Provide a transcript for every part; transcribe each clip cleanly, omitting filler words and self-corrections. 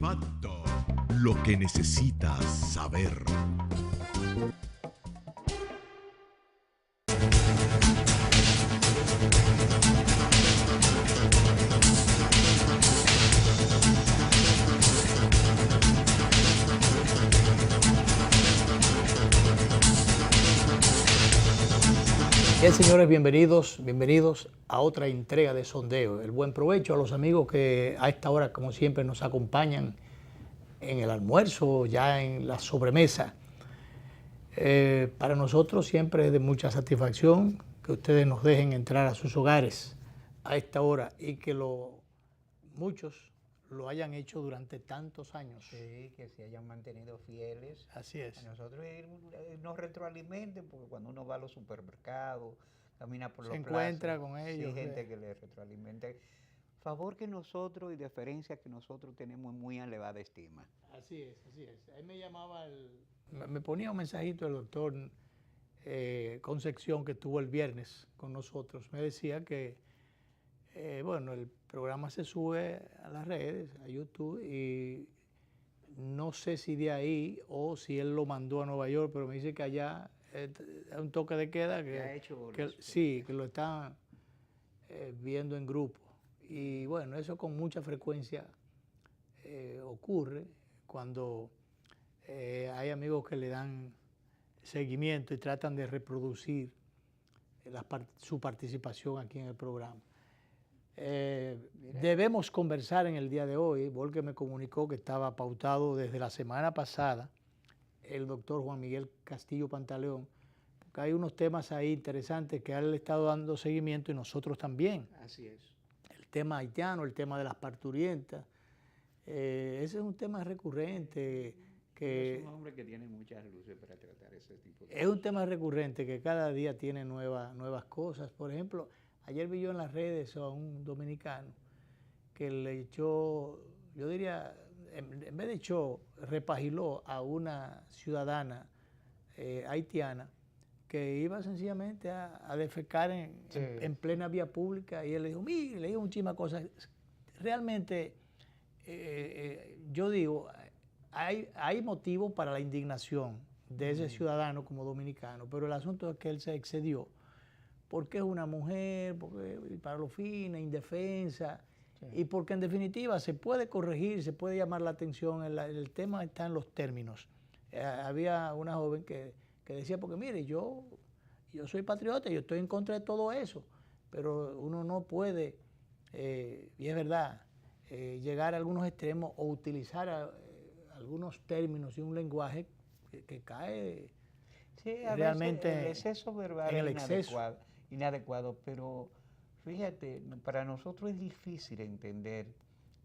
Impacto, lo que necesitas saber. Bien, señores, bienvenidos a otra entrega de Sondeo. El buen provecho a los amigos que a esta hora, como siempre, nos acompañan en el almuerzo, ya en la sobremesa. Para nosotros siempre es de mucha satisfacción que ustedes nos dejen entrar a sus hogares a esta hora y que muchos lo hayan hecho durante tantos años. Sí, que se hayan mantenido fieles. Así es. A nosotros nos retroalimenten, porque cuando uno va a los supermercados, camina por los Se encuentra plazas, con ellos. hay gente que le retroalimenta. Favor que nosotros y deferencia que nosotros tenemos en muy elevada estima. Así es, así es. Ahí me ponía un mensajito el doctor Concepción, que estuvo el viernes con nosotros. Me decía que, bueno, el programa se sube a las redes, a YouTube, y no sé si de ahí o si él lo mandó a Nueva York, pero me dice que allá es un toque de queda, sí, que lo están viendo en grupo. Y bueno, eso con mucha frecuencia ocurre cuando hay amigos que le dan seguimiento y tratan de reproducir su participación aquí en el programa. Debemos conversar en el día de hoy, porque me comunicó que estaba pautado desde la semana pasada el doctor Juan Miguel Castillo Pantaleón, porque hay unos temas ahí interesantes que él le ha estado dando seguimiento y nosotros también. Así es. El tema haitiano, el tema de las parturientas, ese es un tema recurrente. Es un hombre que tiene muchas luces para tratar ese tipo de cosas. Es un tema recurrente que cada día tiene nuevas cosas. Por ejemplo, ayer vi yo en las redes a un dominicano que le echó, yo diría, en vez de echó, repagiló a una ciudadana haitiana que iba sencillamente a defecar en plena vía pública, y él le dijo, mire, le dijo muchísimas cosas. Realmente, yo digo, hay motivo para la indignación de ese ciudadano como dominicano, pero el asunto es que él se excedió, porque es una mujer, porque para los fines, indefensa, sí. Y porque en definitiva se puede corregir, se puede llamar la atención, el tema está en los términos. Había una joven que decía, porque mire, yo soy patriota, yo estoy en contra de todo eso, pero uno no puede, y es verdad, llegar a algunos extremos o utilizar algunos términos y un lenguaje que cae realmente el exceso verbal en el es inadecuado, pero fíjate, para nosotros es difícil entender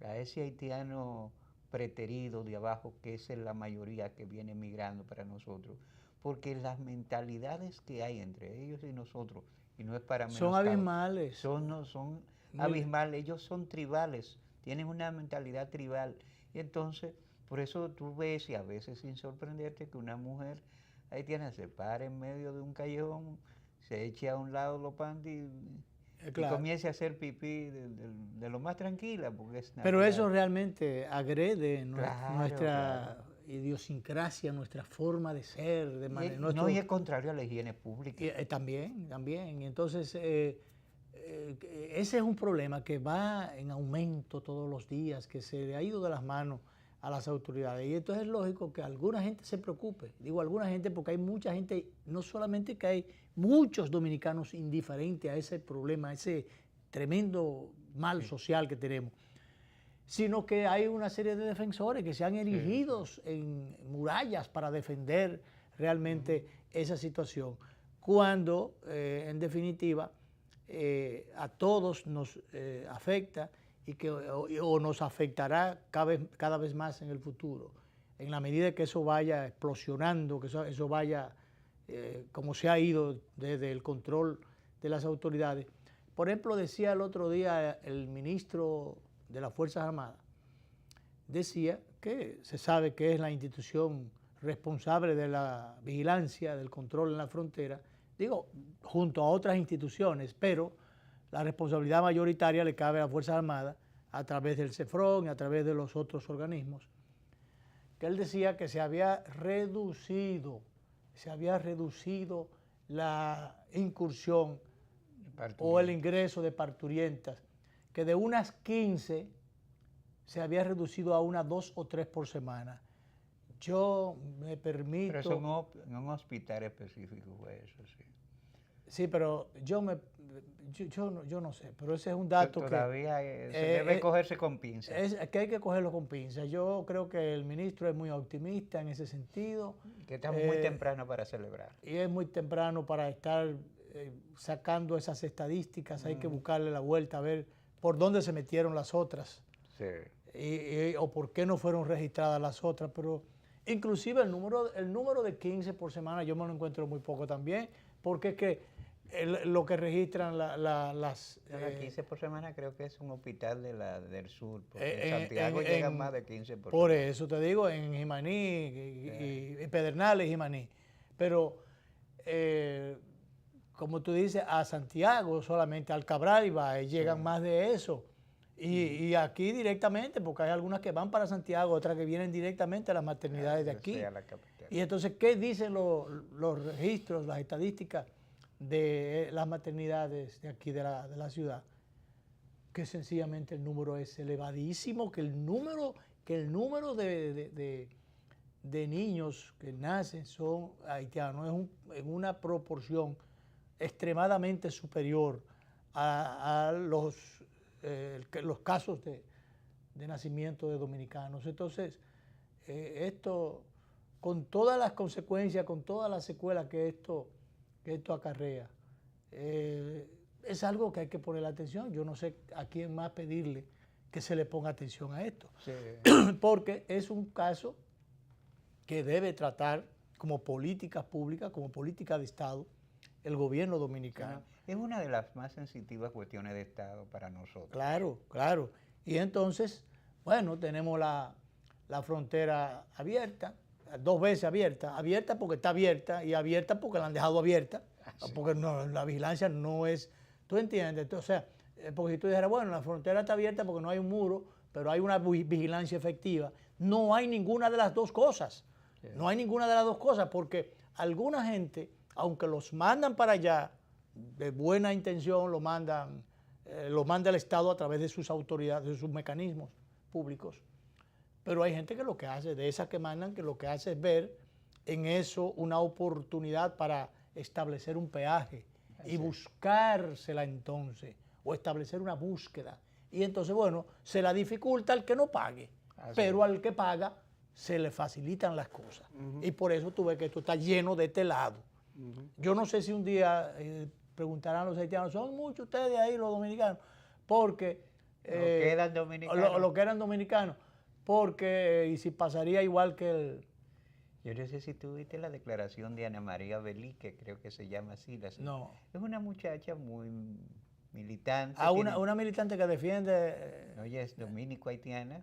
a ese haitiano preterido de abajo, que es la mayoría que viene migrando para nosotros, porque las mentalidades que hay entre ellos y nosotros, y no es para menos, son abismales. Son abismales, ellos son tribales, tienen una mentalidad tribal, y entonces por eso tú ves, y a veces sin sorprenderte, que una mujer haitiana se para en medio de un callejón, se eche a un lado los panties y comience a hacer pipí de lo más tranquila, porque es natural. Pero eso realmente agrede nuestra idiosincrasia, nuestra forma de ser. No, y es contrario a la higiene pública. También. Y entonces, ese es un problema que va en aumento todos los días, que se le ha ido de las manos a las autoridades. Y entonces es lógico que alguna gente se preocupe. Digo alguna gente porque hay mucha gente, no solamente que hay muchos dominicanos indiferentes a ese problema, a ese tremendo mal social que tenemos, sino que hay una serie de defensores que se han erigido en murallas para defender realmente esa situación, cuando en definitiva a todos nos afecta y que o nos afectará cada vez más en el futuro, en la medida que eso vaya explosionando, que eso vaya como se ha ido desde el control de las autoridades. Por ejemplo, decía el otro día el ministro de las Fuerzas Armadas, decía que se sabe que es la institución responsable de la vigilancia, del control en la frontera, digo, junto a otras instituciones, pero la responsabilidad mayoritaria le cabe a las Fuerzas Armadas, a través del CEFRON y a través de los otros organismos, que él decía que se había reducido la incursión o el ingreso de parturientas, que de unas 15 se había reducido a unas 2 o 3 por semana. Yo me permito... Pero eso en un hospital específico fue eso, sí. Sí, pero yo no sé, pero ese es un dato todavía se debe cogerse con pinzas. Es que hay que cogerlo con pinzas. Yo creo que el ministro es muy optimista en ese sentido. Que está muy temprano para celebrar. Y es muy temprano para estar sacando esas estadísticas. Hay que buscarle la vuelta a ver por dónde se metieron las otras. Sí. O por qué no fueron registradas las otras. Pero inclusive el número de 15 por semana yo me lo encuentro muy poco también, porque es que lo que registran las... 15 por semana creo que es un hospital del sur, porque en Santiago llegan más de 15 por semana. Por eso te digo, en Jimaní y Pedernales, Jimaní. Pero, como tú dices, a Santiago solamente, al Cabral y Baez llegan más de eso. Y aquí directamente, porque hay algunas que van para Santiago, otras que vienen directamente a las maternidades de aquí. Y entonces, ¿qué dicen los registros, las estadísticas de las maternidades de aquí de la ciudad? Que sencillamente el número es elevadísimo, que el número de niños que nacen son haitianos en una proporción extremadamente superior a los casos de nacimiento de dominicanos. Entonces, esto, con todas las consecuencias, con todas las secuelas que esto acarrea, es algo que hay que poner atención. Yo no sé a quién más pedirle que se le ponga atención a esto, sí. Porque es un caso que debe tratar como políticas públicas, como política de Estado, el gobierno dominicano. Es una de las más sensitivas cuestiones de Estado para nosotros. Claro, claro. Y entonces, bueno, tenemos la frontera abierta, 2 veces abierta porque está abierta y abierta porque la han dejado abierta, porque no, la vigilancia no es, ¿tú entiendes? O sea, porque si tú dijeras, bueno, la frontera está abierta porque no hay un muro, pero hay una vigilancia efectiva, no hay ninguna de las dos cosas, no hay ninguna de las dos cosas, porque alguna gente, aunque los mandan para allá, de buena intención lo manda el Estado a través de sus autoridades, de sus mecanismos públicos. Pero hay gente que lo que hace, de esas que mandan, que lo que hace es ver en eso una oportunidad para establecer un peaje y buscársela entonces, o establecer una búsqueda. Y entonces, bueno, se la dificulta al que no pague, pero al que paga se le facilitan las cosas. Y por eso tú ves que esto está lleno de este lado. Yo no sé si un día preguntarán los haitianos, ¿son muchos ustedes ahí los dominicanos? Porque... Lo que eran dominicanos. Porque, y si pasaría igual que el... Yo no sé si tú viste la declaración de Ana María Belique, creo que se llama así. No. Es una muchacha muy militante. Una militante que defiende... Oye, es dominico-haitiana.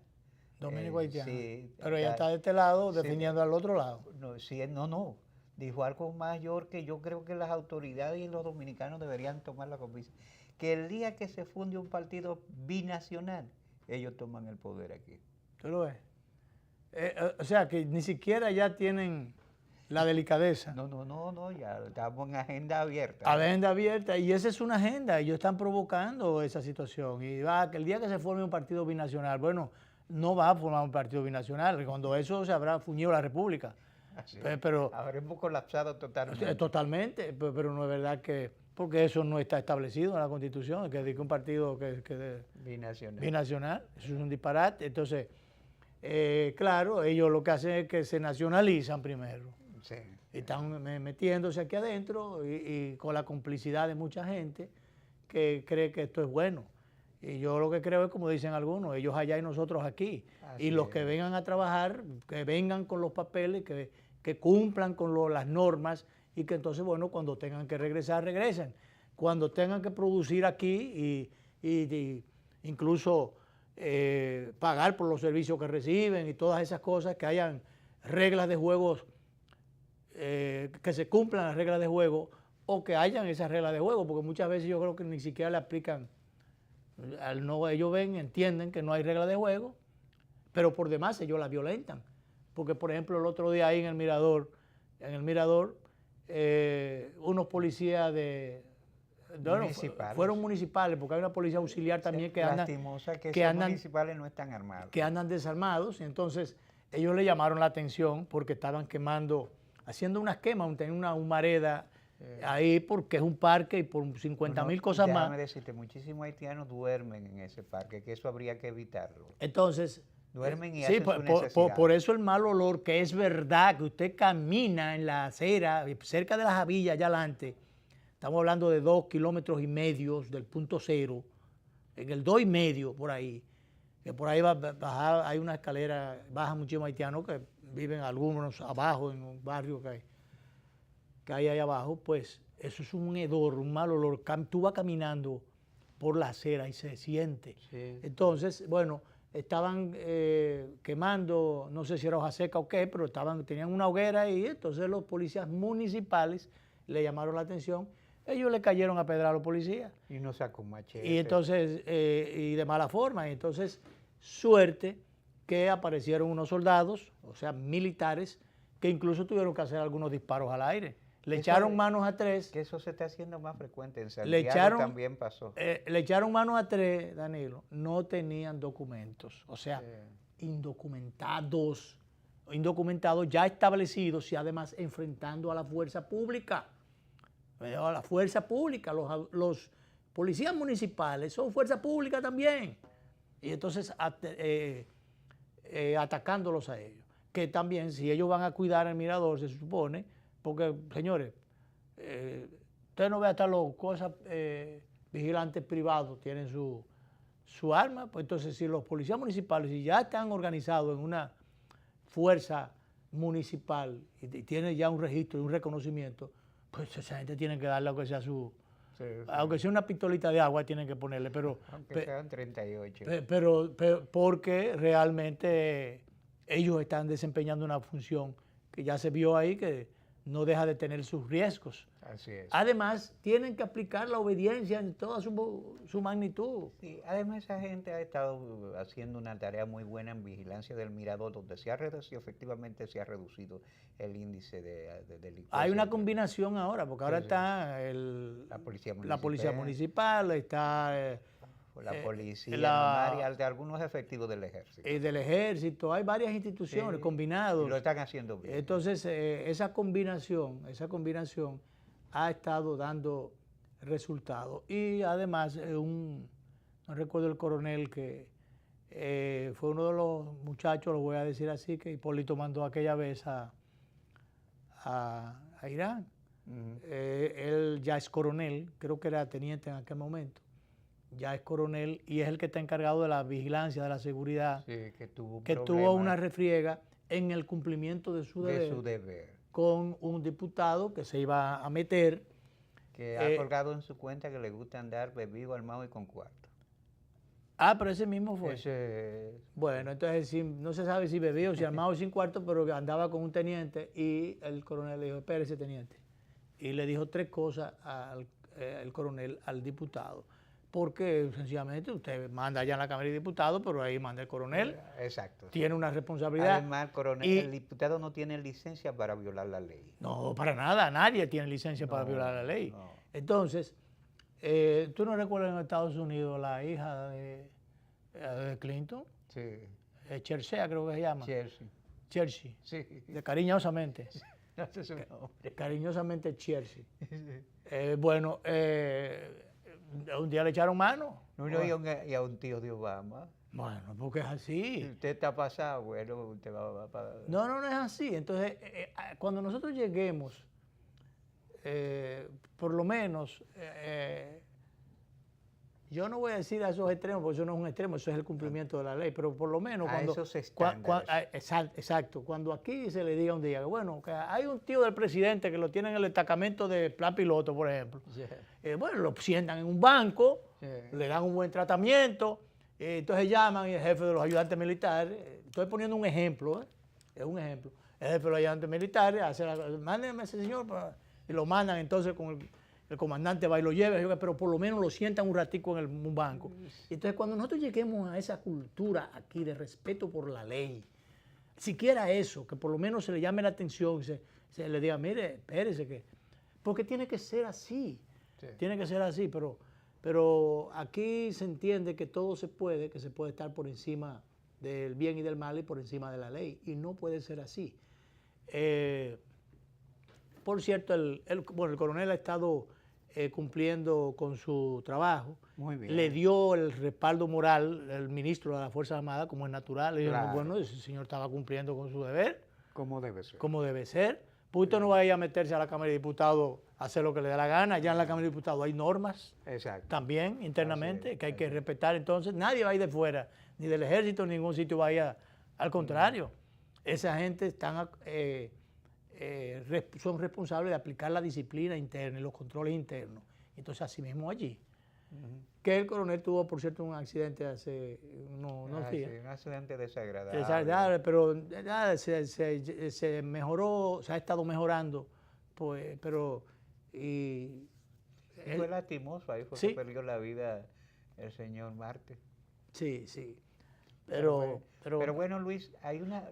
Dominico-haitiana. Sí, pero ella está de este lado defendiendo al otro lado. No. Dijo algo mayor que yo creo que las autoridades y los dominicanos deberían tomar la conciencia. Que el día que se funde un partido binacional, ellos toman el poder aquí. ¿Tú lo ves? O sea, que ni siquiera ya tienen la delicadeza. No, ya estamos en agenda abierta. Agenda abierta, y esa es una agenda, ellos están provocando esa situación. Y que el día que se forme un partido binacional, bueno, no va a formar un partido binacional, cuando eso se habrá fuñido la República. Pero habremos colapsado totalmente. Totalmente, pero no es verdad que... Porque eso no está establecido en la Constitución, que diga un partido binacional. Eso es un disparate. Entonces, claro, ellos lo que hacen es que se nacionalizan primero. Sí. Y están metiéndose aquí adentro y con la complicidad de mucha gente que cree que esto es bueno. Y yo lo que creo es, como dicen algunos, ellos allá y nosotros aquí. Así y los que vengan a trabajar, que vengan con los papeles, que cumplan con las normas, y que entonces, bueno, cuando tengan que regresar, regresen. Cuando tengan que producir aquí y incluso pagar por los servicios que reciben y todas esas cosas, que hayan reglas de juego, que se cumplan las reglas de juego, o que hayan esas reglas de juego, porque muchas veces yo creo que ni siquiera le aplican Ellos entienden que no hay regla de juego, pero por demás ellos la violentan. Porque, por ejemplo, el otro día ahí en el Mirador, unos policías fueron municipales, porque hay una policía auxiliar también que andan... Lastimosa que esos municipales no están armados. Que andan desarmados, y entonces ellos le llamaron la atención porque estaban haciendo unas quemas, tenían una humareda ahí porque es un parque y por 50,000 cosas más. Déjame decirte, muchísimos haitianos duermen en ese parque, que eso habría que evitarlo. Entonces... Duermen y sí, hacen su necesidad. por eso el mal olor, que es verdad que usted camina en la acera, cerca de las Javillas, allá adelante, estamos hablando de 2,5 kilómetros del punto cero, en el 2,5 por ahí, que por ahí hay una escalera, bajan muchísimos haitianos que viven algunos abajo en un barrio que hay ahí abajo, pues eso es un hedor, un mal olor. Tú vas caminando por la acera y se siente. Sí. Entonces, bueno, estaban quemando, no sé si era hoja seca o qué, pero tenían una hoguera y entonces los policías municipales le llamaron la atención. Ellos le cayeron a pedrar a los policías. Y no sacó un machete. Y entonces, y de mala forma. Y entonces, suerte que aparecieron unos soldados, o sea, militares, que incluso tuvieron que hacer algunos disparos al aire. Le echaron manos a 3. Que eso se está haciendo más frecuente. En Santiago también pasó. Le echaron manos a 3, Danilo. No tenían documentos. O sea, indocumentados ya establecidos y además enfrentando a la fuerza pública. A la fuerza pública. Los policías municipales son fuerza pública también. Y entonces atacándolos a ellos. Que también, si ellos van a cuidar el Mirador, se supone... Porque, señores, usted no ve hasta los vigilantes privados tienen su arma, pues entonces si los policías municipales si ya están organizados en una fuerza municipal y tienen ya un registro y un reconocimiento, pues esa gente tiene que darle aunque sea aunque sea una pistolita de agua tienen que ponerle, pero... Aunque sean 38. Pero porque realmente ellos están desempeñando una función que ya se vio ahí que no deja de tener sus riesgos. Así es. Además, tienen que aplicar la obediencia en toda su magnitud. Sí, además esa gente ha estado haciendo una tarea muy buena en vigilancia del Mirador, donde efectivamente se ha reducido el índice de delincuencia. Hay una combinación ahora, porque ahora está la policía municipal, está... la policía, de algunos efectivos del ejército. Del ejército, hay varias instituciones combinadas. Lo están haciendo bien. Entonces, esa combinación ha estado dando resultados. Y además, no recuerdo el coronel que fue uno de los muchachos, lo voy a decir así, que Hipólito mandó aquella vez a Irán. Él ya es coronel, creo que era teniente en aquel momento. Ya es coronel y es el que está encargado de la vigilancia, de la seguridad, que tuvo una refriega en el cumplimiento de su deber con un diputado que se iba a meter. Que ha colgado en su cuenta que le gusta andar bebido, armado y con cuarto. Pero ese mismo fue. Bueno, entonces no se sabe si bebido, o si armado o sin cuarto, pero andaba con un teniente y el coronel le dijo, espérese, teniente. Y le dijo 3 cosas el coronel al diputado. Porque sencillamente usted manda allá en la Cámara de Diputados, pero ahí manda el coronel. Exacto. Tiene una responsabilidad. Además, el diputado no tiene licencia para violar la ley. No, para nada. Nadie tiene licencia para violar la ley. No. Entonces, ¿tú no recuerdas en Estados Unidos la hija de Clinton? Sí. Chelsea, creo que se llama. Chelsea. Sí. Cariñosamente. No, ese es un nombre. Cariñosamente Chelsea. Bueno, un día le echaron mano. Y a un tío de Obama. Bueno, porque es así. Si usted está pasado, bueno, usted va para... No es así. Entonces, cuando nosotros lleguemos, por lo menos, yo no voy a decir a esos extremos, porque eso no es un extremo, eso es el cumplimiento de la ley, pero por lo menos esos estándares. Exacto, cuando aquí se le diga un día, bueno, que hay un tío del presidente que lo tiene en el destacamento de plan piloto, por ejemplo. Bueno, lo sientan en un banco, le dan un buen tratamiento, entonces llaman y el jefe de los ayudantes militares, estoy poniendo un ejemplo, es un ejemplo, el jefe de los ayudantes militares mándenme a ese señor, y lo mandan entonces con el comandante va y lo lleva, pero por lo menos lo sientan un ratico en un banco. Entonces, cuando nosotros lleguemos a esa cultura aquí de respeto por la ley, siquiera eso, que por lo menos se le llame la atención, se le diga, mire, espérese, porque tiene que ser así, tiene que ser así, pero aquí se entiende que todo se puede, que se puede estar por encima del bien y del mal y por encima de la ley, y no puede ser así. Por cierto, el coronel ha estado cumpliendo con su trabajo. Muy bien. Le dio el respaldo moral el ministro de las Fuerzas Armadas, como es natural. Le dijo, Claro. bueno, ese señor estaba cumpliendo con su deber. Como debe ser. Como debe ser. Pues usted no va a ir a meterse a la Cámara de Diputados a hacer lo que le da la gana. Ya en la Cámara de Diputados hay normas. Exacto. También internamente que hay que así. respetar. Entonces nadie va a ir de fuera, ni del ejército, ni ningún sitio va a ir. Al contrario, esa gente están, son responsables de aplicar la disciplina interna y los controles internos. Entonces así mismo allí. Que el coronel tuvo, por cierto, un accidente hace unos días. Sí, un accidente desagradable. Desagradable, pero nada, se mejoró, se ha estado mejorando, pues, pero... Y fue lastimoso, ahí fue sí, que perdió la vida el señor Marte. Sí, sí. Pero bueno, Luis, hay una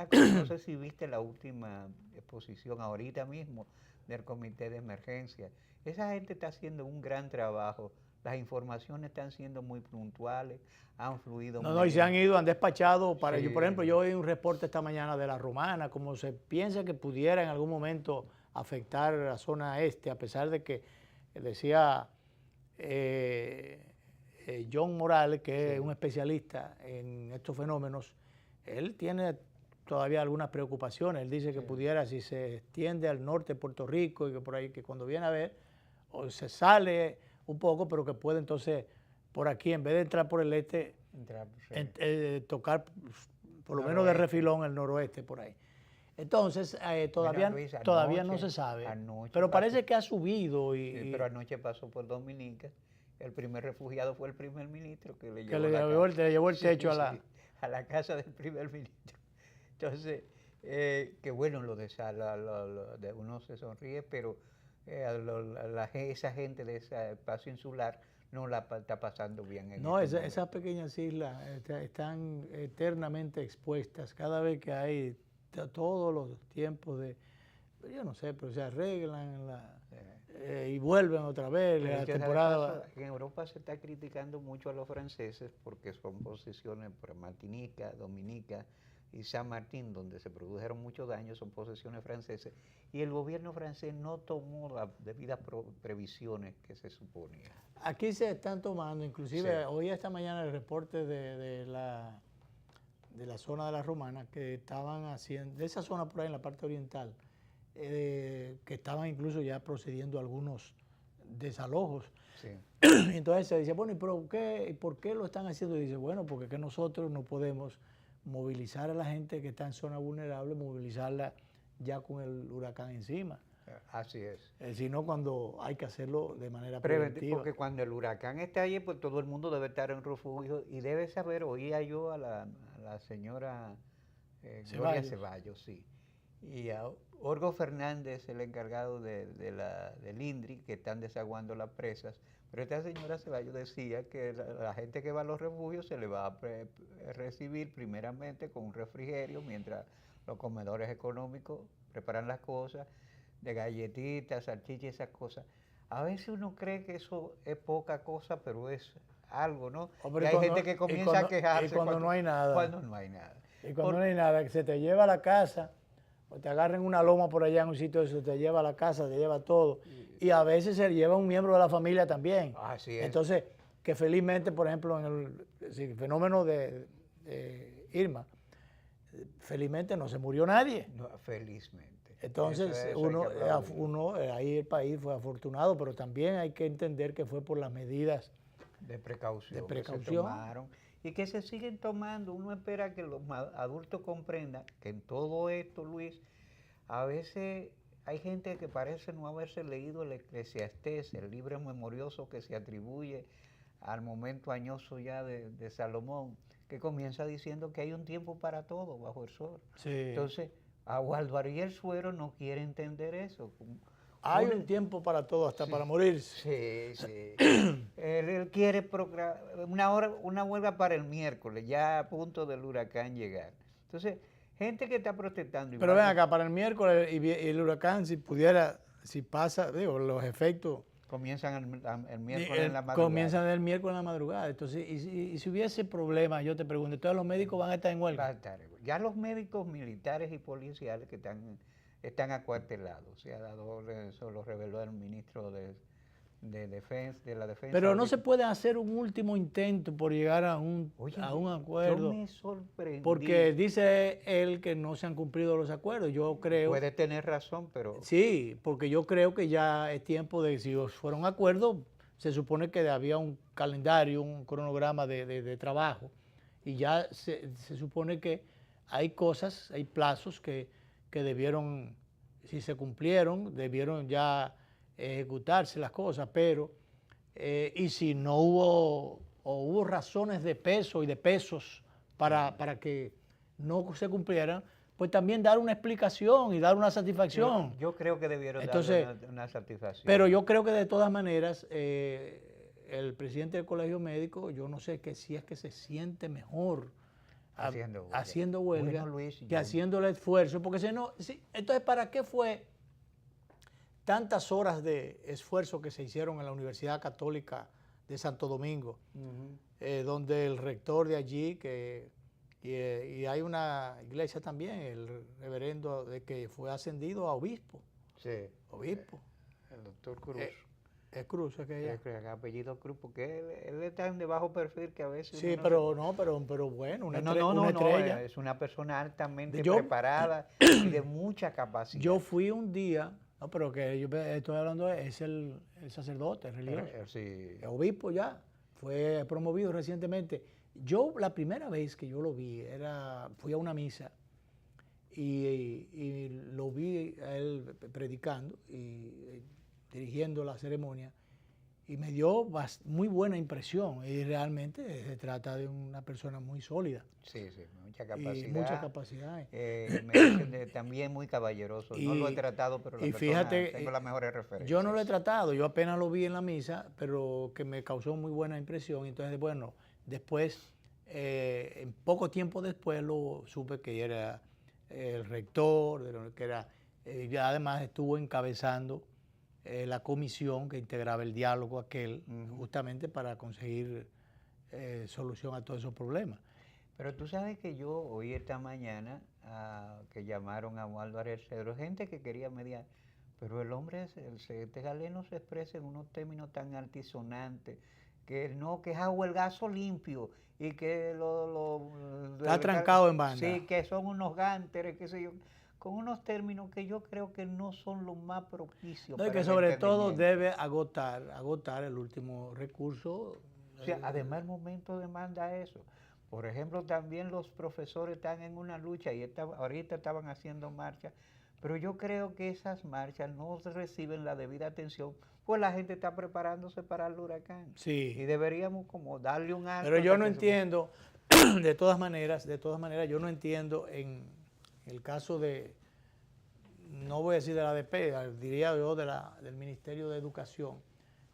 cosa, no sé si viste la última exposición ahorita mismo del Comité de Emergencia. Esa gente está haciendo un gran trabajo. Las informaciones están siendo muy puntuales, han fluido muy y se han bien. ido, han despachado para Sí. ello. Por ejemplo, yo oí un reporte esta mañana de la Romana, como se piensa que pudiera en algún momento afectar la zona este, a pesar de que decía John Morales, que es un especialista en estos fenómenos, él tiene todavía algunas preocupaciones. Él dice que pudiera, si se extiende al norte de Puerto Rico y que por ahí, que cuando viene a ver, o se sale un poco, pero que puede entonces por aquí, en vez de entrar por el este, tocar por lo menos de refilón el noroeste por ahí. Entonces, todavía, Bueno, Luis, todavía no se sabe, pero parece que ha subido. Sí, pero anoche pasó por Dominica. El primer refugiado fue el primer ministro que le llevó el techo a la casa del primer ministro. Entonces, que bueno, lo de uno se sonríe, pero esa gente de ese espacio insular no la está pasando bien. Esas pequeñas islas están eternamente expuestas. Cada vez que hay todos los tiempos yo no sé, pero se arreglan y vuelven otra vez la temporada. En Europa se está criticando mucho a los franceses porque son posesiones por Martinica, Dominica y San Martín, donde se produjeron muchos daños, son posesiones francesas, y el gobierno francés no tomó las debidas previsiones que se suponía. Aquí se están tomando, inclusive hoy esta mañana el reporte de la zona de la Romana, que estaban haciendo, de esa zona por ahí en la parte oriental, que estaban incluso ya procediendo a algunos desalojos. Sí. Entonces se dice, bueno, ¿y por qué lo están haciendo? Y dice, bueno, porque es que nosotros no podemos movilizar a la gente que está en zona vulnerable, movilizarla ya con el huracán encima. Así es. Sino cuando hay que hacerlo de manera preventiva. Porque cuando el huracán está allí, pues todo el mundo debe estar en refugio y debe saber, oía yo a la señora Gloria Ceballos, sí. Y a Orgo Fernández, el encargado del INDRI, que están desaguando las presas. Pero esta señora Ceballos decía que la gente que va a los refugios se le va a recibir primeramente con un refrigerio, mientras los comedores económicos preparan las cosas, de galletitas, salchichas, esas cosas. A veces uno cree que eso es poca cosa, pero es algo, ¿no? Y hay gente que comienza a quejarse cuando no hay nada. Cuando no hay nada. Y cuando no hay nada, que se te lleva a la casa, o te agarren una loma por allá en un sitio de eso, te lleva a la casa, te lleva todo. Y a veces se lleva un miembro de la familia también. Así es. Entonces, que felizmente, por ejemplo, en el fenómeno de Irma, felizmente no se murió nadie. No, felizmente. Entonces, ahí el país fue afortunado, pero también hay que entender que fue por las medidas de precaución. Que se tomaron y que se siguen tomando. Uno espera que los adultos comprendan que en todo esto, Luis, a veces hay gente que parece no haberse leído el Eclesiastés, el libro memorioso que se atribuye al momento añoso ya de Salomón, que comienza diciendo que hay un tiempo para todo bajo el sol. Sí. Entonces, Agualdo Ariel Suero no quiere entender eso. Hay un tiempo para todo, hasta para morirse. Sí, sí. Él quiere una huelga para el miércoles, ya a punto del huracán llegar. Entonces, gente que está protestando. Pero ven acá, para el miércoles y el huracán, si pudiera, si pasa, digo, los efectos... Comienzan el miércoles en la madrugada. Comienzan el miércoles en la madrugada. Entonces, y si hubiese problemas, yo te pregunto, ¿todos los médicos van a estar en huelga? Ya los médicos militares y policiales que están acuartelados. Eso lo reveló el ministro de la Defensa. Pero no se puede hacer un último intento por llegar a un acuerdo. Yo me sorprendí. Porque dice él que no se han cumplido los acuerdos. Yo creo... Puede tener razón, pero... Sí, porque yo creo que ya es tiempo de, si fueron acuerdos, se supone que había un calendario, un cronograma de trabajo. Y ya se supone que hay cosas, hay plazos que debieron, si se cumplieron, debieron ya ejecutarse las cosas, pero y si no hubo razones de peso y de pesos para que no se cumplieran, pues también dar una explicación y dar una satisfacción. Yo creo que debieron Entonces, dar una satisfacción. Pero yo creo que de todas maneras, el presidente del Colegio Médico, yo no sé si es que se siente mejor haciendo huelga bueno, Luis, que haciendo el esfuerzo, porque si no, entonces ¿para qué fue tantas horas de esfuerzo que se hicieron en la Universidad Católica de Santo Domingo, donde el rector de allí, y hay una iglesia también, el reverendo de que fue ascendido a obispo? Sí. Obispo. El doctor Cruz. Es Cruz, es que el apellido Cruz, porque él está en de bajo perfil que a veces... Sí, pero bueno, una estrella. Es una persona altamente preparada y de mucha capacidad. Yo fui un día, no, pero que yo estoy hablando es el sacerdote religioso, sí. El obispo ya, fue promovido recientemente. Yo la primera vez que yo lo vi, fui a una misa y lo vi a él predicando y dirigiendo la ceremonia, y me dio muy buena impresión, y realmente se trata de una persona muy sólida. Sí, mucha capacidad. Y mucha capacidad. También muy caballeroso. No Y, lo he tratado, pero fíjate, tengo las mejores referencias. Yo no lo he tratado, yo apenas lo vi en la misa, pero que me causó muy buena impresión. Entonces, bueno, después, en poco tiempo después, lo supe que era el rector, ya además estuvo encabezando la comisión que integraba el diálogo aquel, justamente para conseguir solución a todos esos problemas. Pero tú sabes que yo oí esta mañana que llamaron a Waldo Ariel Cedro, gente que quería mediar, pero el hombre, este galeno se expresa en unos términos tan altisonantes, que es a huelgazo limpio, y que está trancado en banda. Sí, que son unos gánteres, qué sé yo, con unos términos que yo creo que no son los más propicios. No, y que sobre todo debe agotar el último recurso. O sea, además el momento demanda eso. Por ejemplo, también los profesores están en una lucha y ahorita estaban haciendo marchas, pero yo creo que esas marchas no reciben la debida atención, pues la gente está preparándose para el huracán. Sí. Y deberíamos como darle un alto. Pero yo no entiendo, de todas maneras, yo no entiendo en el caso no voy a decir de la ADP, diría yo del Ministerio de Educación,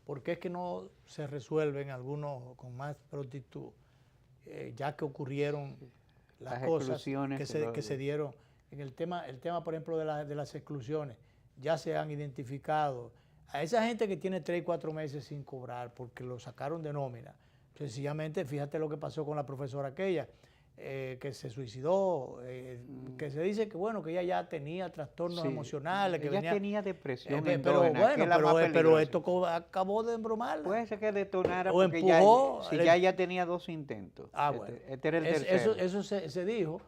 porque es que no se resuelven algunos con más prontitud, ya que ocurrieron las cosas que se dieron. En el tema, por ejemplo, de las exclusiones, ya se han identificado a esa gente que tiene 3 y 4 meses sin cobrar porque lo sacaron de nómina. Sencillamente, fíjate lo que pasó con la profesora aquella, que se suicidó, que se dice que bueno, que ella ya tenía trastornos emocionales. Que ella tenía depresión pero esto acabó de embromarla. Puede ser que detonara o porque empujó, ya tenía 2 intentos. Bueno. Este era el tercero. Eso se dijo.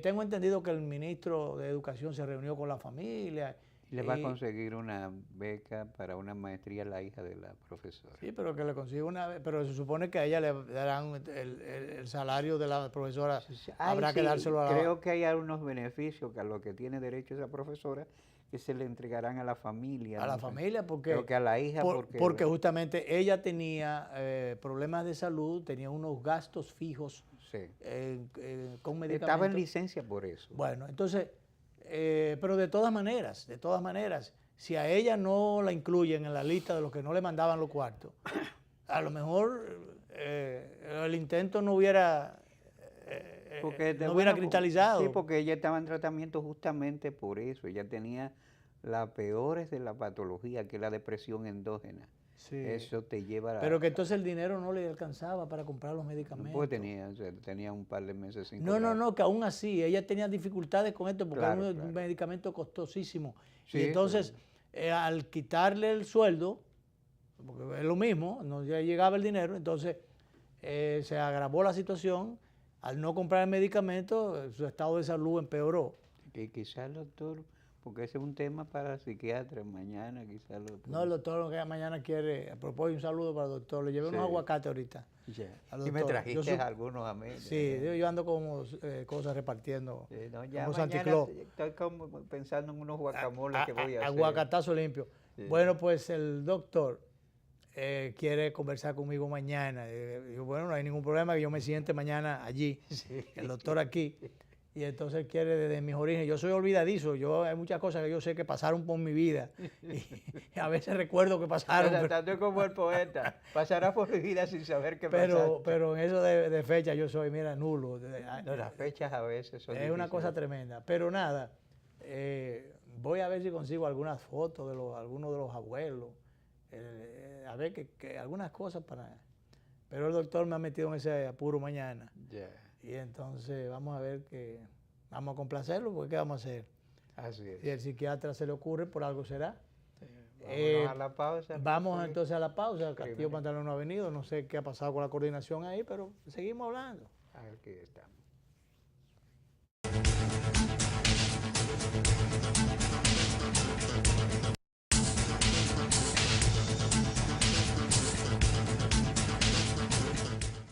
Tengo entendido que el ministro de Educación se reunió con la familia. Le va a conseguir una beca para una maestría a la hija de la profesora. Sí, pero que le consiga pero se supone que a ella le darán el salario de la profesora, habrá que dárselo a la... Creo que hay algunos beneficios que a lo que tiene derecho esa profesora que se le entregarán a la familia. A la familia, porque... Creo que a la hija, porque justamente ella tenía problemas de salud, tenía unos gastos fijos con medicamentos. Estaba en licencia por eso. Bueno, entonces... pero de todas maneras, si a ella no la incluyen en la lista de los que no le mandaban los cuartos, a lo mejor el intento no hubiera, no hubiera cristalizado. Sí, porque ella estaba en tratamiento justamente por eso. Ella tenía las peores de la patología, que es la depresión endógena. Sí. Eso te lleva a... Pero que entonces el dinero no le alcanzaba para comprar los medicamentos. Pues tenía un par de meses sin No, cobrar. no, que aún así, ella tenía dificultades con esto porque Claro, era un claro. medicamento costosísimo. Sí, y entonces, al quitarle el sueldo, porque es lo mismo, no ya llegaba el dinero, entonces se agravó la situación. Al no comprar el medicamento, su estado de salud empeoró. Que quizás el doctor, porque ese es un tema para psiquiatras, mañana quizás el doctor. No, el doctor lo que mañana quiere, a propósito, un saludo para el doctor, le llevé unos aguacates ahorita. Y me trajiste algunos a mí. Sí, yo ando como cosas repartiendo, No, ya como mañana Santa Claus. estoy como pensando en unos guacamoles que voy a hacer. Aguacatazo limpio. Sí. Bueno, pues el doctor quiere conversar conmigo mañana. Yo, bueno, no hay ningún problema que yo me siente mañana allí, el doctor aquí. Y entonces él quiere desde mis orígenes. Yo soy olvidadizo, hay muchas cosas que yo sé que pasaron por mi vida. Y a veces recuerdo que pasaron. Tanto como el poeta, pasará por mi vida sin saber qué pasó. Pero en eso de fecha yo soy, mira, nulo. No, las fechas a veces son Es una cosa tremenda. Pero nada, voy a ver si consigo algunas fotos de algunos de los abuelos. A ver que algunas cosas para... Pero el doctor me ha metido en ese apuro mañana. Y entonces vamos a ver vamos a complacerlo, porque ¿qué vamos a hacer? Así es. Si el psiquiatra se le ocurre, por algo será. Vámonos a la pausa. Vamos entonces a la pausa. Castillo Pantalón no ha venido, no sé qué ha pasado con la coordinación ahí, pero seguimos hablando. Aquí estamos.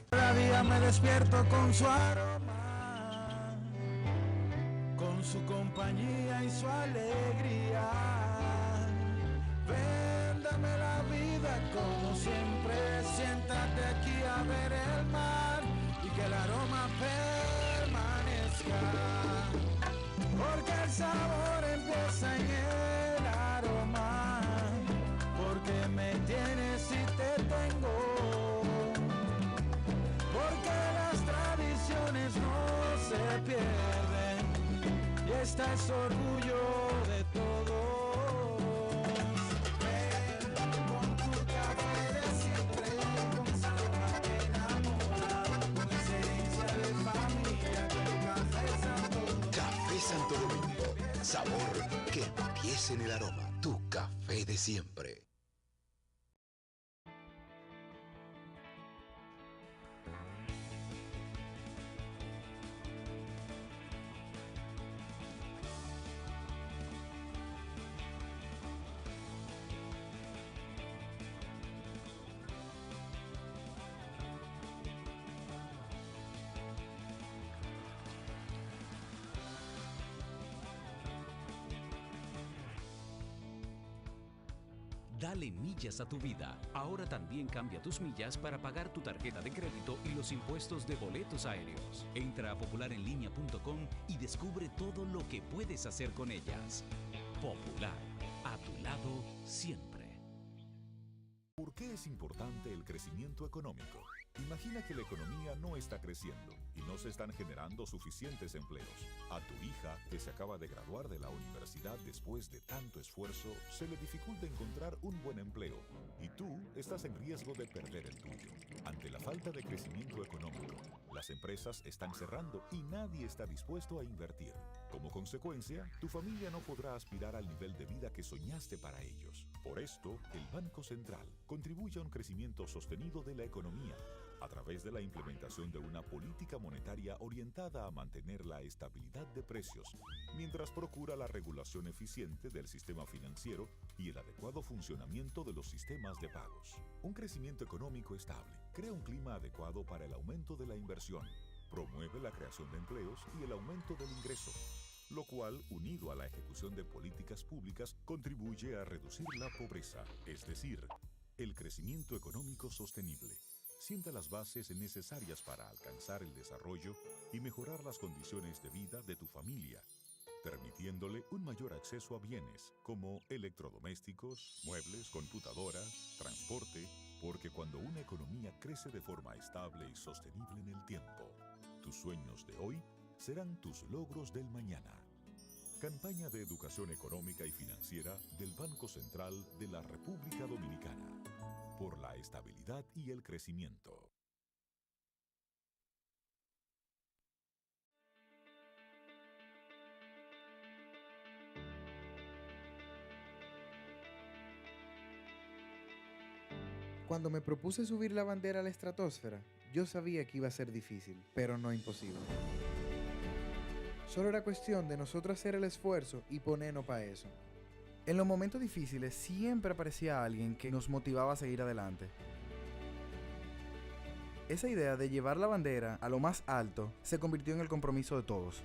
Cada día me despierto con su aroma, con su compañía y su alegría. Ven, dame la vida como siempre, siéntate aquí a ver el mar y que el aroma permanezca. Porque el sabor empieza en el aroma, porque me tienes y te tengo. Porque las tradiciones no se pierden y esta es orgullo de todos. Ven con tu café de siempre, con sabor que enamora, con esencia de familia, que el café Santo Domingo. Café Santo Domingo. Sabor que empieza en el aroma. Tu café de siempre. Dale millas a tu vida. Ahora también cambia tus millas para pagar tu tarjeta de crédito y los impuestos de boletos aéreos. Entra a popularenlinea.com y descubre todo lo que puedes hacer con ellas. Popular, a tu lado siempre. ¿Por qué es importante el crecimiento económico? Imagina que la economía no está creciendo y no se están generando suficientes empleos. A tu hija, que se acaba de graduar de la universidad después de tanto esfuerzo, se le dificulta encontrar un buen empleo y tú estás en riesgo de perder el tuyo. Ante la falta de crecimiento económico, las empresas están cerrando y nadie está dispuesto a invertir. Como consecuencia, tu familia no podrá aspirar al nivel de vida que soñaste para ellos. Por esto, el Banco Central contribuye a un crecimiento sostenido de la economía a través de la implementación de una política monetaria orientada a mantener la estabilidad de precios, mientras procura la regulación eficiente del sistema financiero y el adecuado funcionamiento de los sistemas de pagos. Un crecimiento económico estable crea un clima adecuado para el aumento de la inversión, promueve la creación de empleos y el aumento del ingreso, lo cual, unido a la ejecución de políticas públicas, contribuye a reducir la pobreza, es decir, el crecimiento económico sostenible. Sienta las bases necesarias para alcanzar el desarrollo y mejorar las condiciones de vida de tu familia. permitiéndole un mayor acceso a bienes como electrodomésticos, muebles, computadoras, transporte, porque cuando una economía crece de forma estable y sostenible en el tiempo, tus sueños de hoy serán tus logros del mañana. Campaña de educación económica y financiera del Banco Central de la República Dominicana, por la estabilidad y el crecimiento. Cuando me propuse subir la bandera a la estratosfera, yo sabía que iba a ser difícil, pero no imposible. Solo era cuestión de nosotros hacer el esfuerzo y ponernos para eso. En los momentos difíciles siempre aparecía alguien que nos motivaba a seguir adelante. Esa idea de llevar la bandera a lo más alto se convirtió en el compromiso de todos.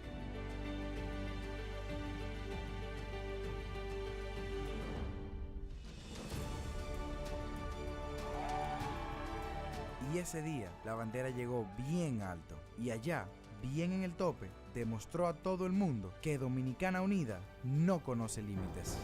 Y ese día la bandera llegó bien alto y allá, bien en el tope, demostró a todo el mundo que Dominicana Unida no conoce límites.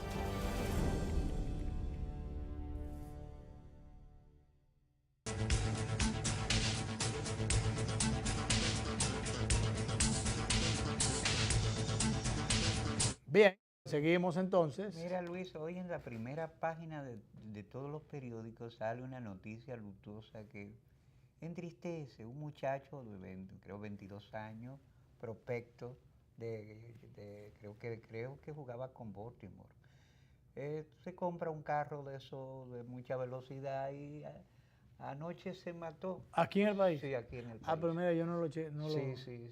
Bien, seguimos entonces. Mira, Luis, hoy en la primera página de todos los periódicos sale una noticia luctuosa que entristece. Un muchacho de creo 22 años, prospecto, creo que jugaba con Baltimore. Se compra un carro de eso de mucha velocidad y anoche se mató. ¿Aquí en el país? Sí, aquí en el país. Ah, pero mira, yo no lo sé. Sí.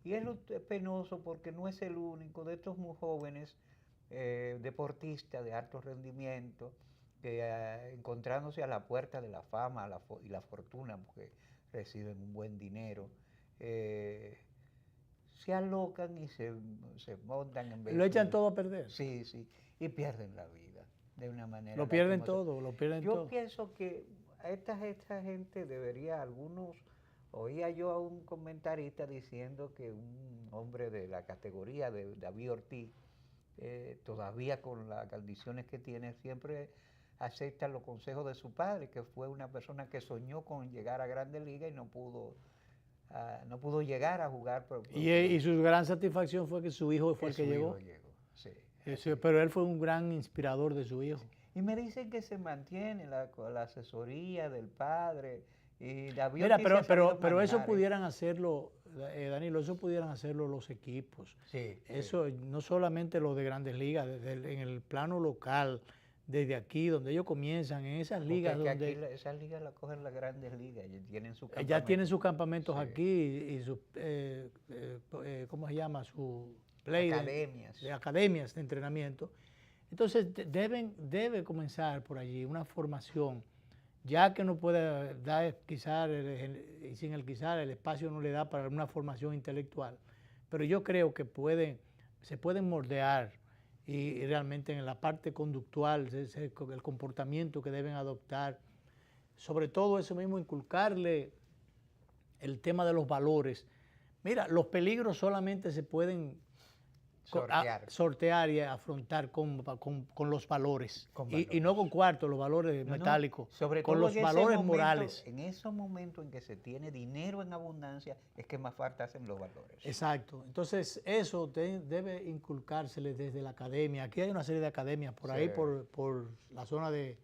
Y es penoso porque no es el único de estos muy jóvenes deportistas de alto rendimiento que encontrándose a la puerta de la fama y la fortuna, porque reciben un buen dinero, se alocan y se montan en vehículos. Lo echan todo a perder. Sí, y pierden la vida de una manera. Lo pierden lastimosa. todo, lo pierden Yo todo. pienso que a esta gente debería, oía yo a un comentarista diciendo que un hombre de la categoría de David Ortiz, todavía con las condiciones que tiene, siempre acepta los consejos de su padre, que fue una persona que soñó con llegar a Grandes Ligas y no pudo llegar a jugar. Y su gran satisfacción fue que su hijo fue el que llegó. Sí. Pero él fue un gran inspirador de su hijo. Sí. Y me dicen que se mantiene la asesoría del padre. Y David Mira, Ortiz pero eso pudieran hacerlo, Danilo, eso pudieran hacerlo los equipos. Sí. Eso no solamente los de Grandes Ligas, en el plano local, desde aquí, donde ellos comienzan, en esas ligas Porque donde... aquí esas ligas las cogen las Grandes Ligas, ya tienen sus campamentos Sí. aquí y sus, ¿cómo se llama? Su play Academias. de academias de entrenamiento. Entonces debe comenzar por allí una formación, ya que no puede dar quizás, y sin el quizás, el espacio no le da para una formación intelectual, pero yo creo que se pueden moldear y realmente en la parte conductual, el comportamiento que deben adoptar, sobre todo eso mismo, inculcarle el tema de los valores. Mira, los peligros solamente se pueden sortear y afrontar con los valores. Y no con cuartos, los valores metálicos, sobre con todo los valores morales. En esos momentos en que se tiene dinero en abundancia, es que más falta hacen los valores. Exacto. Entonces, eso debe inculcársele desde la academia. Aquí hay una serie de academias por ahí, por la zona de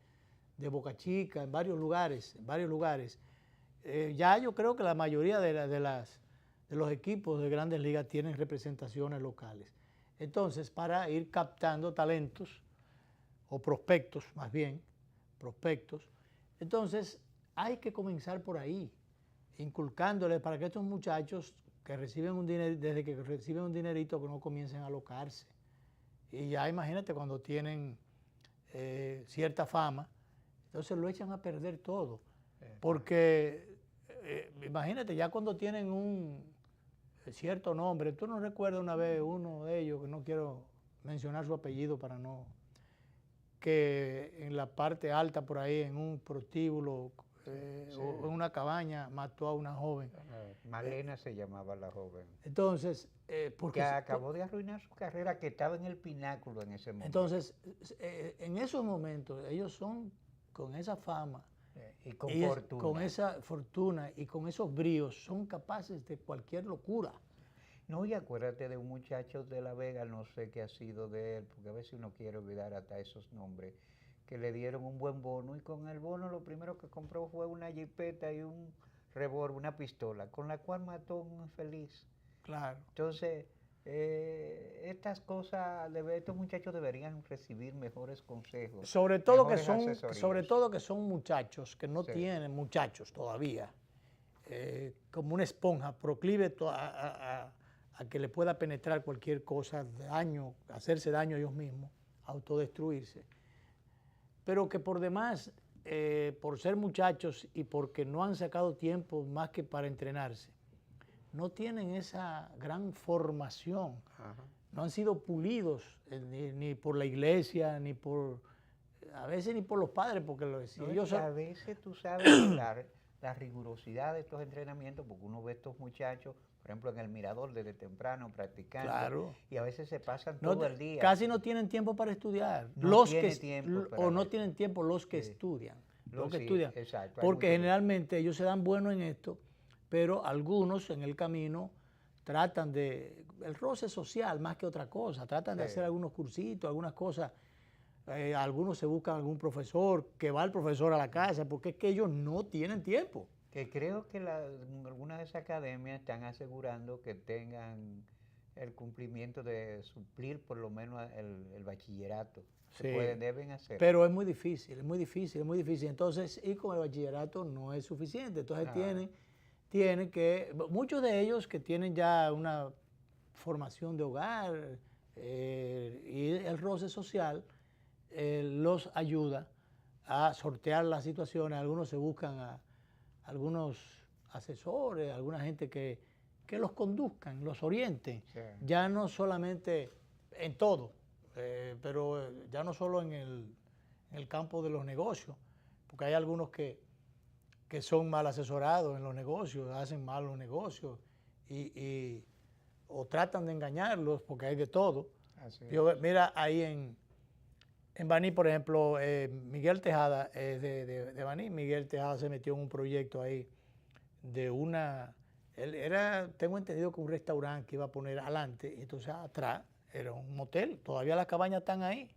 Boca Chica, en varios lugares. Ya yo creo que la mayoría de los equipos de Grandes Ligas tienen representaciones locales. Entonces, para ir captando talentos, o prospectos más bien, entonces hay que comenzar por ahí, inculcándoles para que estos muchachos que reciben un dinero, desde que reciben un dinerito, que no comiencen a alocarse. Y ya imagínate cuando tienen cierta fama, entonces lo echan a perder todo. Porque imagínate, ya cuando tienen un cierto nombre, tú no recuerdas una vez uno de ellos, que no quiero mencionar su apellido para no, que en la parte alta por ahí, en un prostíbulo, o en una cabaña mató a una joven. Malena se llamaba la joven. Entonces, porque Que acabó de arruinar su carrera, que estaba en el pináculo en ese momento. entonces en esos momentos ellos son con esa fama Y con y fortuna. con esa fortuna y con esos bríos son capaces de cualquier locura. No, y acuérdate de un muchacho de La Vega, no sé qué ha sido de él, porque a veces uno quiere olvidar hasta esos nombres, que le dieron un buen bono y con el bono lo primero que compró fue una jipeta y un revólver, una pistola, con la cual mató a un infeliz. Claro. Entonces, estas cosas, estos muchachos deberían recibir mejores consejos. Sobre todo mejores asesorías. que son muchachos que no Sí. tienen muchachos todavía, como una esponja, proclive a que le pueda penetrar cualquier cosa, daño, hacerse daño a ellos mismos, autodestruirse. Pero que por demás, por ser muchachos y porque no han sacado tiempo más que para entrenarse, no tienen esa gran formación, no han sido pulidos ni por la iglesia, ni por, a veces ni por los padres, porque si No, ellos y a veces tú sabes la rigurosidad de estos entrenamientos, porque uno ve a estos muchachos, por ejemplo, en el mirador desde temprano practicando, Claro. y a veces se pasan no todo te- el día. casi no tienen tiempo para estudiar. No Los tiene que tiempo para o no eso. tienen tiempo los que Sí. estudian. Los Los que sí, estudian. exacto, hay Porque muchos. generalmente ellos se dan buenos en esto, pero algunos en el camino tratan de, el roce social más que otra cosa, tratan de Sí. hacer algunos cursitos, algunas cosas. Algunos se buscan algún profesor, que va el profesor a la casa, porque es que ellos no tienen tiempo. Que creo que algunas de esas academias están asegurando que tengan el cumplimiento de suplir por lo menos el bachillerato. Sí. Deben hacer. Pero es muy difícil, es muy difícil, es muy difícil. Entonces, y con el bachillerato no es suficiente. Entonces tienen que, muchos de ellos que tienen ya una formación de hogar y el roce social los ayuda a sortear las situaciones. Algunos se buscan a algunos asesores, alguna gente que los conduzcan, los orienten. Sí. Ya no solamente en todo, pero ya no solo en el campo de los negocios, porque hay algunos que son mal asesorados en los negocios, hacen mal los negocios o tratan de engañarlos, porque hay de todo. Así es. Mira, ahí en Baní, por ejemplo, Miguel Tejada es de Baní. Miguel Tejada se metió en un proyecto ahí de él era, tengo entendido que un restaurante que iba a poner adelante, y entonces atrás era un motel, todavía las cabañas están ahí.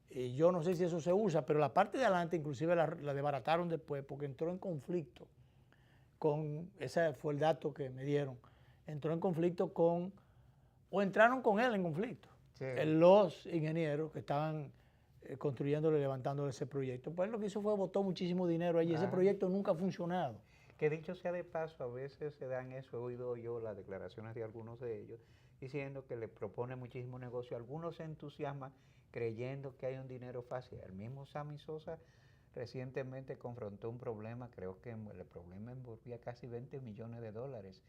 Y yo no sé si eso se usa, pero la parte de adelante inclusive la desbarataron después porque entró en conflicto ese fue el dato que me dieron, entró en conflicto o entraron con él en conflicto. Sí. Los ingenieros que estaban construyéndole, levantándole ese proyecto. Pues lo que hizo fue botó muchísimo dinero allí. Ese proyecto nunca ha funcionado. Que dicho sea de paso, a veces se dan eso, he oído yo las declaraciones de algunos de ellos, diciendo que les propone muchísimo negocio. Algunos se entusiasman creyendo que hay un dinero fácil. El mismo Sammy Sosa recientemente confrontó un problema, creo que el problema envolvía casi 20 millones de dólares,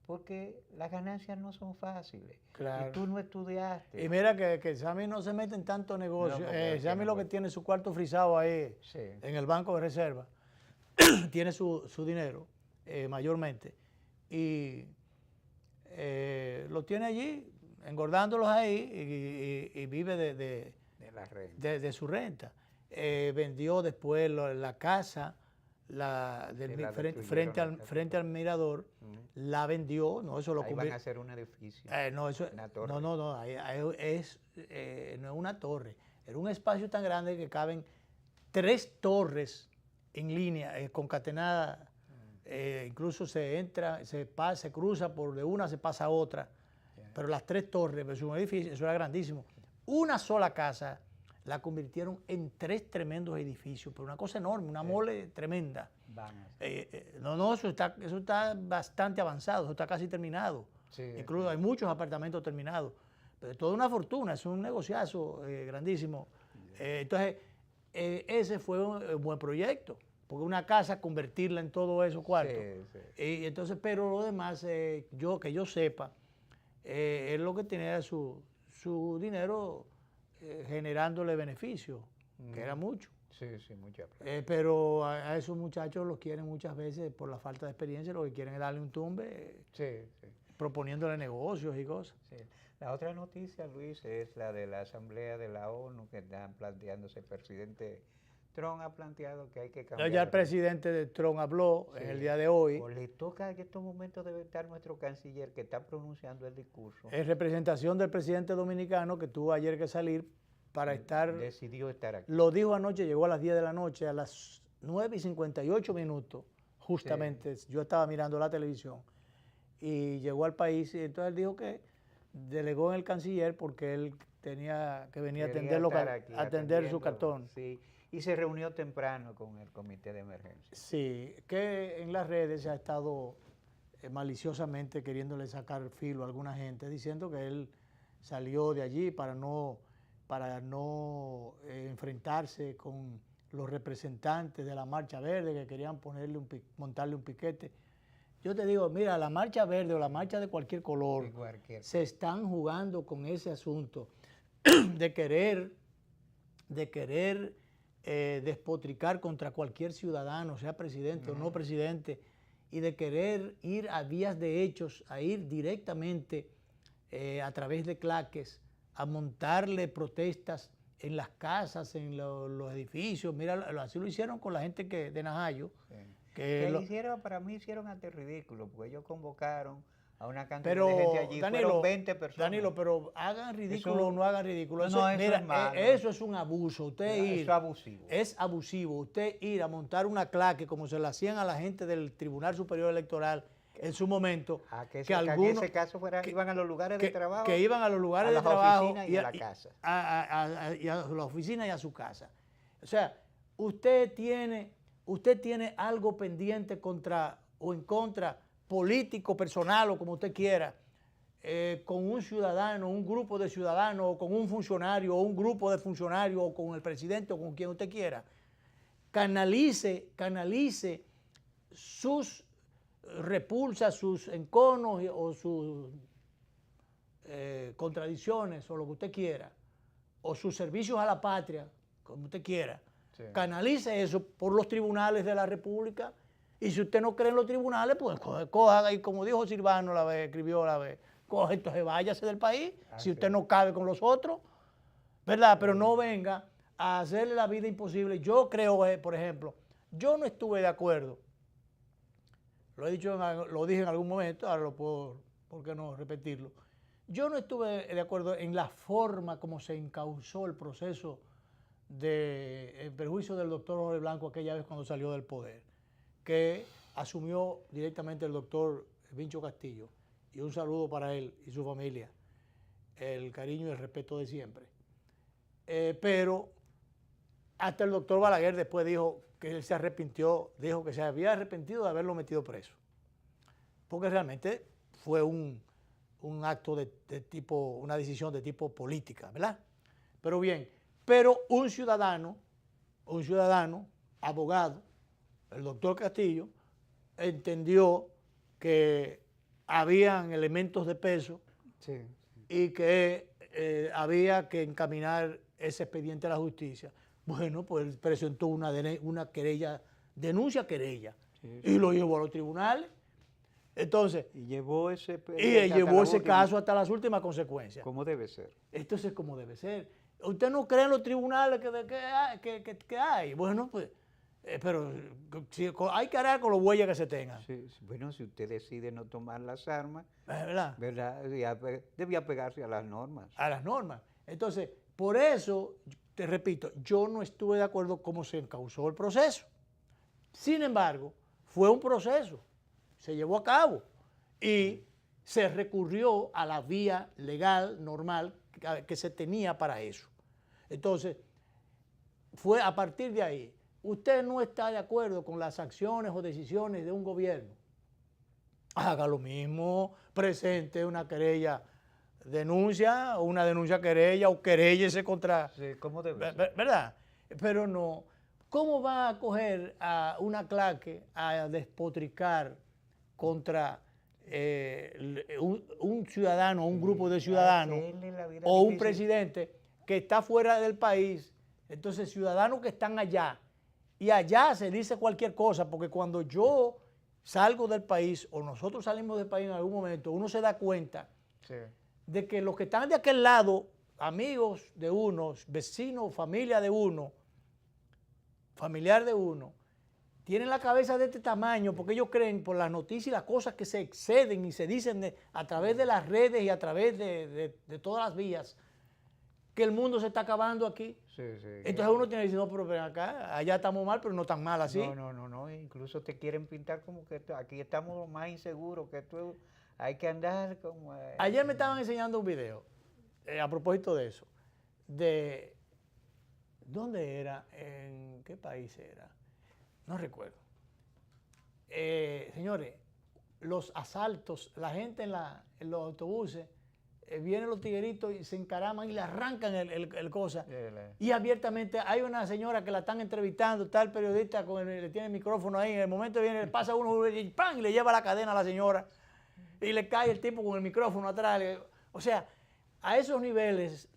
porque las ganancias no son fáciles. Claro. Y tú no estudiaste. Y mira que Sammy no se mete en tanto negocio. porque Sammy no, lo que tiene su cuarto frisado ahí Sí. en el banco de reserva. Tiene su dinero mayormente. Y lo tiene allí, engordándolos ahí y vive de la renta. de su renta. Vendió después la casa frente al mirador, la vendió, no, eso lo Ahí van a hacer un edificio. no, eso, una torre. no, no es una torre, era un espacio tan grande que caben 3 torres en línea, concatenadas, incluso se entra, se cruza por de una, se pasa a otra, pero las 3 torres, es un edificio, eso era grandísimo. Una sola casa la convirtieron en 3 tremendos edificios, pero una cosa enorme, una mole tremenda. Eso está bastante avanzado, eso está casi terminado. Sí, Incluso hay muchos apartamentos terminados, pero toda una fortuna, es un negociazo grandísimo. Entonces, ese fue un buen proyecto, porque una casa, convertirla en todo eso cuarto. Y entonces, pero lo demás, que yo sepa, él lo que tenía su dinero generándole beneficio, que era mucho. Sí, sí, mucha plata. Pero a esos muchachos los quieren muchas veces por la falta de experiencia, lo que quieren es darle un tumbe, Sí, sí, proponiéndole negocios y cosas. sí. La otra noticia, Luis, es la de la Asamblea de la ONU que están planteándose. El presidente Trump ha planteado que hay que cambiar. Ya el presidente de Trump habló en el día de hoy. O le toca en estos momentos debe estar nuestro canciller que está pronunciando el discurso. En representación del presidente dominicano que tuvo ayer que salir para estar. Decidió estar aquí. Lo dijo anoche, llegó a las 10 de la noche, a las 9:58, justamente. Sí. Yo estaba mirando la televisión y llegó al país y entonces él dijo que delegó en el canciller porque él tenía que venir a atender su cartón. Sí, y se reunió temprano con el comité de emergencia. Sí, que en las redes se ha estado maliciosamente queriéndole sacar filo a alguna gente, diciendo que él salió de allí para no enfrentarse con los representantes de la Marcha Verde que querían montarle un piquete. Yo te digo, mira, la Marcha Verde o la marcha de cualquier color se están jugando con ese asunto de querer despotricar contra cualquier ciudadano, sea presidente o no presidente, y de querer ir a vías de hechos, a ir directamente a través de claques, a montarle protestas en las casas, en los edificios. Mira, así lo hicieron con la gente de Najayo. Sí. Que para mí hicieron hasta ridículo, porque ellos convocaron a una cantidad de gente allí, Danilo, fueron 20 personas. Danilo, pero hagan ridículo o no hagan ridículo. Eso, no, eso mira, es malo. Eso es un abuso. Usted Eso es abusivo. Es abusivo. Usted ir a montar una claque como se la hacían a la gente del Tribunal Superior Electoral en su momento. Que algunos, en ese caso iban a los lugares de trabajo. Que iban a los lugares de trabajo y a la casa. Y a la oficina y a su casa. O sea, usted tiene algo pendiente contra o en contra, político, personal o como usted quiera, con un ciudadano, un grupo de ciudadanos, o con un funcionario, o un grupo de funcionarios, o con el presidente, o con quien usted quiera, canalice sus repulsas, sus enconos o sus contradicciones, o lo que usted quiera, o sus servicios a la patria, como usted quiera. Sí. Canalice eso por los tribunales de la República, y si usted no cree en los tribunales, pues coja, y como dijo Silvano la vez, escribió la vez, coja, entonces váyase del país, si usted no cabe con los otros, ¿verdad? Pero no venga a hacerle la vida imposible. Yo creo, por ejemplo, yo no estuve de acuerdo, lo dije en algún momento, ahora lo puedo, ¿por qué no repetirlo? Yo no estuve de acuerdo en la forma como se encauzó el proceso en perjuicio del doctor Jorge Blanco aquella vez cuando salió del poder, que asumió directamente el doctor Vincho Castillo, y un saludo para él y su familia, el cariño y el respeto de siempre. Pero hasta el doctor Balaguer después dijo que él se arrepintió, dijo que se había arrepentido de haberlo metido preso, porque realmente fue un acto de tipo, una decisión de tipo política, ¿verdad? Pero bien, un ciudadano, abogado, el doctor Castillo, entendió que habían elementos de peso y que había que encaminar ese expediente a la justicia. Bueno, pues presentó una querella, denuncia-querella, y lo llevó a los tribunales. Entonces, llevó ese caso hasta las últimas consecuencias. ¿Cómo debe ser? Entonces, ¿cómo debe ser? ¿Usted no cree en los tribunales que hay? Bueno, pues, pero si hay que hablar con los bueyes que se tengan. Sí, bueno, si usted decide no tomar las armas, ¿verdad? Debía pegarse a las normas. A las normas. Entonces, por eso, te repito, yo no estuve de acuerdo cómo se encauzó el proceso. Sin embargo, fue un proceso, se llevó a cabo y se recurrió a la vía legal, normal, que se tenía para eso. Entonces, fue a partir de ahí. Usted no está de acuerdo con las acciones o decisiones de un gobierno, haga lo mismo, presente una querella, denuncia, o una denuncia querella, o querellese contra... Sí, ¿cómo debe ser? ¿Verdad? Pero no. ¿Cómo va a coger a una claque a despotricar contra un ciudadano, un grupo de ciudadanos, o un presidente que está fuera del país, Entonces, ciudadanos que están allá, y allá se dice cualquier cosa, porque cuando yo salgo del país, o nosotros salimos del país en algún momento, uno se da cuenta de que los que están de aquel lado, amigos de uno, vecinos, familia de uno, familiar de uno, tienen la cabeza de este tamaño porque ellos creen por las noticias y las cosas que se exceden y se dicen a través de las redes y a través de todas las vías, que el mundo se está acabando aquí. Sí, sí. Entonces uno tiene que decir, no, pero ven acá, allá estamos mal, pero no tan mal así. No, incluso te quieren pintar como que aquí estamos más inseguros, que tú hay que andar como... Ayer me estaban enseñando un video, a propósito de eso, de, ¿dónde era? ¿En qué país era? No recuerdo. Señores, los asaltos, la gente en los autobuses, vienen los tigueritos y se encaraman y le arrancan el cosa. Y abiertamente hay una señora que la están entrevistando, está el periodista le tiene el micrófono ahí, en el momento viene, le pasa uno y ¡pam! Y le lleva la cadena a la señora y le cae el tipo con el micrófono atrás. O sea, a esos niveles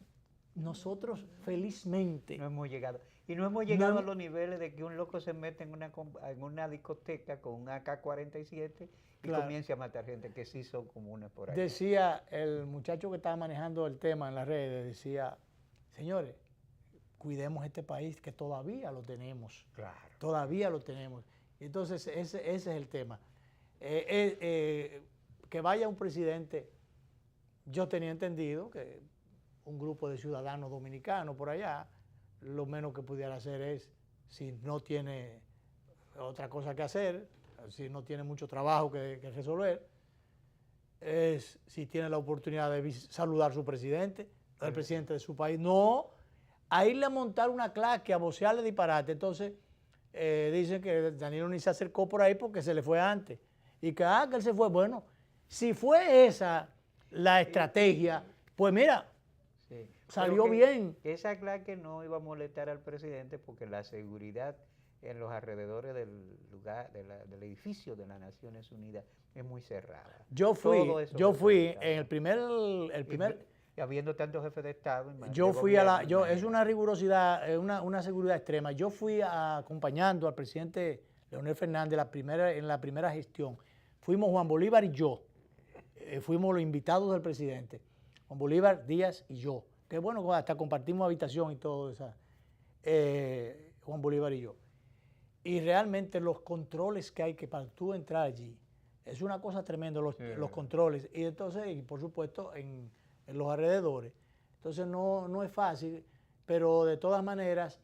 nosotros felizmente no hemos llegado. Y no hemos llegado a los niveles de que un loco se mete en una discoteca con un AK-47 y comience a matar gente, que sí son comunes por ahí. Decía el muchacho que estaba manejando el tema en las redes, decía, señores, cuidemos este país que todavía lo tenemos. Claro. Todavía lo tenemos. Entonces, ese es el tema. Que vaya un presidente, yo tenía entendido que un grupo de ciudadanos dominicanos por allá, lo menos que pudiera hacer es, si no tiene otra cosa que hacer, si no tiene mucho trabajo que resolver, es si tiene la oportunidad de saludar a su presidente, al presidente de su país. No, a irle a montar una claque, a vocearle disparate. Entonces, dicen que Danilo ni se acercó por ahí porque se le fue antes. Y que él se fue. Bueno, si fue esa la estrategia, pues mira, salió bien. Que esa claque no iba a molestar al presidente porque la seguridad en los alrededores del lugar, del edificio de las Naciones Unidas es muy cerrada. Yo fui en el primer y habiendo tantos jefes de Estado. Yo fui es una rigurosidad, una seguridad extrema. Yo fui acompañando al presidente Leonel Fernández en la primera gestión. Fuimos Juan Bolívar y yo. Fuimos los invitados del presidente. Juan Bolívar, Díaz y yo. Que bueno, hasta compartimos habitación y todo eso. Juan Bolívar y yo. Y realmente los controles que hay que para tú entrar allí, es una cosa tremenda los controles. Y entonces, y por supuesto, en los alrededores. Entonces no es fácil, pero de todas maneras,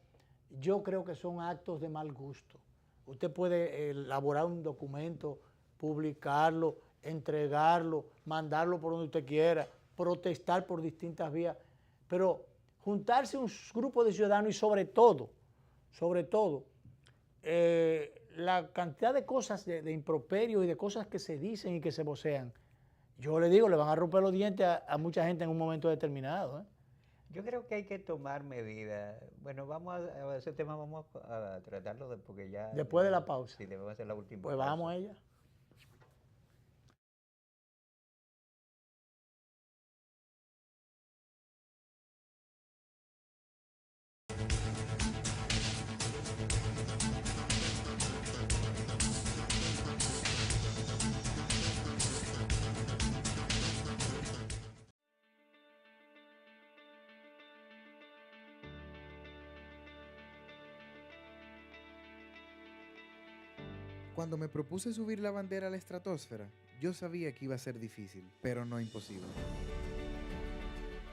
yo creo que son actos de mal gusto. Usted puede elaborar un documento, publicarlo, entregarlo, mandarlo por donde usted quiera, protestar por distintas vías, pero juntarse un grupo de ciudadanos y sobre todo, la cantidad de cosas de improperios y de cosas que se dicen y que se vocean, yo le digo, le van a romper los dientes a mucha gente en un momento determinado. Yo creo que hay que tomar medidas. Bueno, a ese tema vamos a tratarlo porque ya... Después de la pausa. Sí, debemos hacer la última pues pausa. Vamos a ella. Cuando me propuse subir la bandera a la estratosfera, yo sabía que iba a ser difícil, pero no imposible.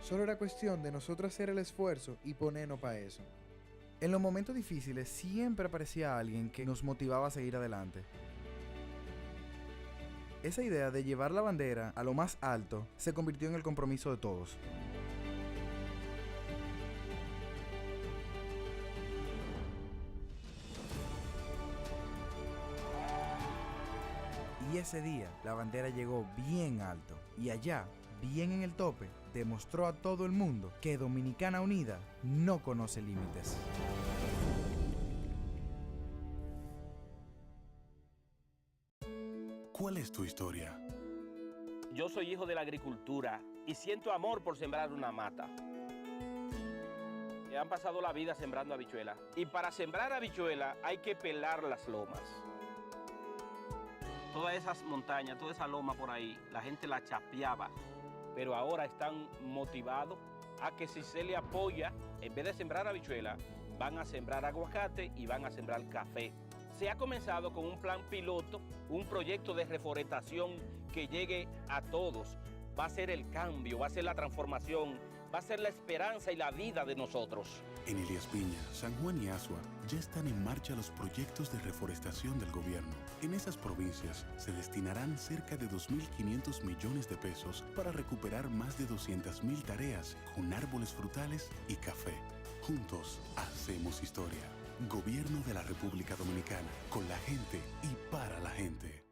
Solo era cuestión de nosotros hacer el esfuerzo y ponernos para eso. En los momentos difíciles siempre aparecía alguien que nos motivaba a seguir adelante. Esa idea de llevar la bandera a lo más alto se convirtió en el compromiso de todos. Y ese día la bandera llegó bien alto y allá, bien en el tope, demostró a todo el mundo que Dominicana Unida no conoce límites. ¿Cuál es tu historia? Yo soy hijo de la agricultura y siento amor por sembrar una mata. han pasado la vida sembrando habichuelas. Y para sembrar habichuelas hay que pelar las lomas. Todas esas montañas, toda esa loma por ahí, la gente la chapeaba. Pero ahora están motivados a que si se le apoya, en vez de sembrar habichuelas, van a sembrar aguacate y van a sembrar café. Se ha comenzado con un plan piloto, un proyecto de reforestación que llegue a todos. Va a ser el cambio, va a ser la transformación, va a ser la esperanza y la vida de nosotros. En Elías Piña, San Juan y Asua ya están en marcha los proyectos de reforestación del gobierno. En esas provincias se destinarán cerca de 2.500 millones de pesos para recuperar más de 200.000 tareas con árboles frutales y café. Juntos hacemos historia. Gobierno de la República Dominicana, con la gente y para la gente.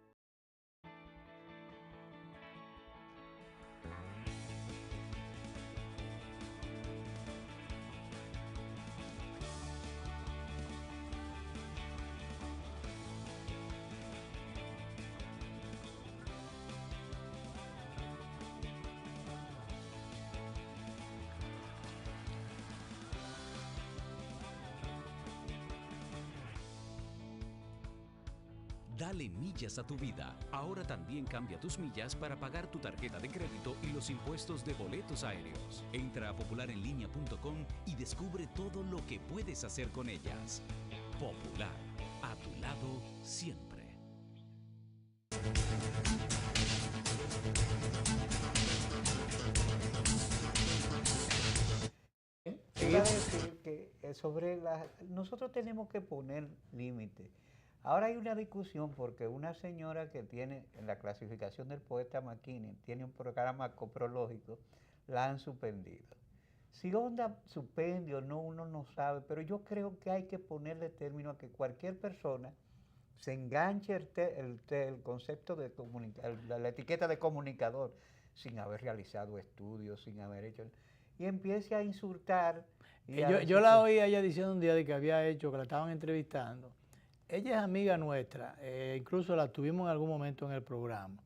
Dale millas a tu vida. Ahora también cambia tus millas para pagar tu tarjeta de crédito y los impuestos de boletos aéreos. Entra a popularenlinea.com y descubre todo lo que puedes hacer con ellas. Popular, a tu lado siempre. Iba a decir que nosotros tenemos que poner límites. Ahora hay una discusión porque una señora que tiene en la clasificación del poeta McKinney, tiene un programa coprológico, la han suspendido. Si onda suspende o no, uno no sabe, pero yo creo que hay que ponerle término a que cualquier persona se enganche el concepto de la etiqueta de comunicador sin haber realizado estudios, sin haber hecho, y empiece a insultar. Yo la oí a ella diciendo un día de que había hecho, que la estaban entrevistando. Ella es amiga nuestra, incluso la tuvimos en algún momento en el programa.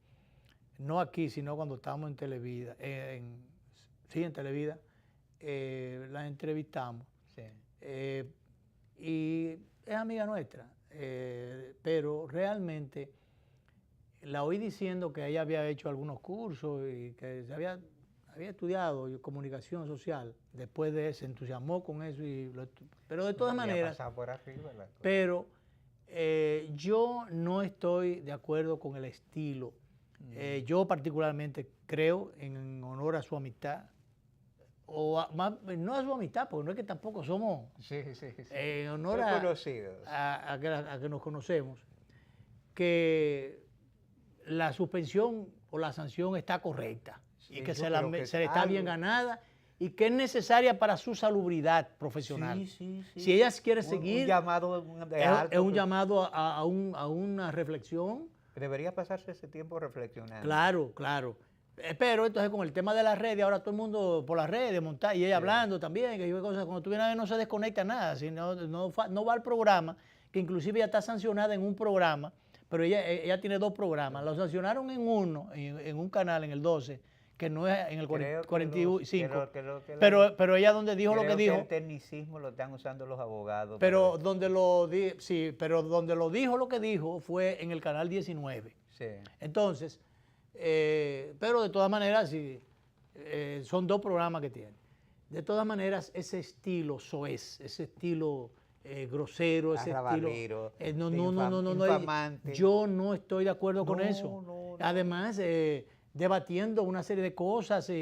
No aquí, sino cuando estábamos en Televida. En Televida, la entrevistamos. Sí. Y es amiga nuestra, pero realmente la oí diciendo que ella había hecho algunos cursos y que se había estudiado comunicación social. Después de eso se entusiasmó con eso, pero de todas maneras... Por arriba la cosa. Pero yo no estoy de acuerdo con el estilo. Yo particularmente creo, en honor a su amistad, no a su amistad, porque no es que tampoco somos, en honor a que nos conocemos, que la suspensión o la sanción está correcta y que se le está bien ganada y que es necesaria para su salubridad profesional. Si ella quiere seguir, un llamado es un llamado a una reflexión. Debería pasarse ese tiempo reflexionando. Claro, claro. Pero entonces con el tema de las redes, ahora todo el mundo por las redes, montar, y ella hablando también, que cosas, cuando tú vienes no se desconecta nada, sino no va al programa, que inclusive ella está sancionada en un programa, pero ella tiene 2 programas. La sancionaron en uno, en un canal, en el 12, que no es en el 45, pero ella donde dijo lo que dijo. El tecnicismo lo están usando los abogados. Pero donde lo dijo lo que dijo fue en el canal 19. Sí. Entonces, pero de todas maneras, son 2 programas que tiene. De todas maneras, ese estilo soez, ese estilo grosero, ese estilo infamante. Yo no estoy de acuerdo con eso. Además, debatiendo una serie de cosas,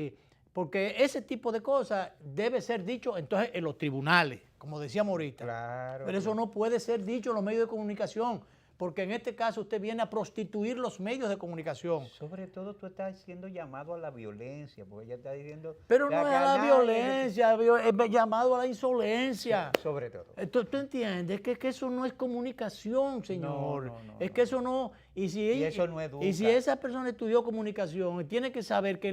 porque ese tipo de cosas debe ser dicho entonces en los tribunales, como decíamos ahorita. Claro, pero eso no puede ser dicho en los medios de comunicación, porque en este caso usted viene a prostituir los medios de comunicación. Sobre todo tú estás siendo llamado a la violencia, porque ella está diciendo... Pero no es a la violencia, es llamado a la insolencia. Sí, sobre todo. ¿Tú entiendes? Que eso no es comunicación, señor. Que eso no... Y eso no educa. Y si esa persona estudió comunicación, tiene que saber que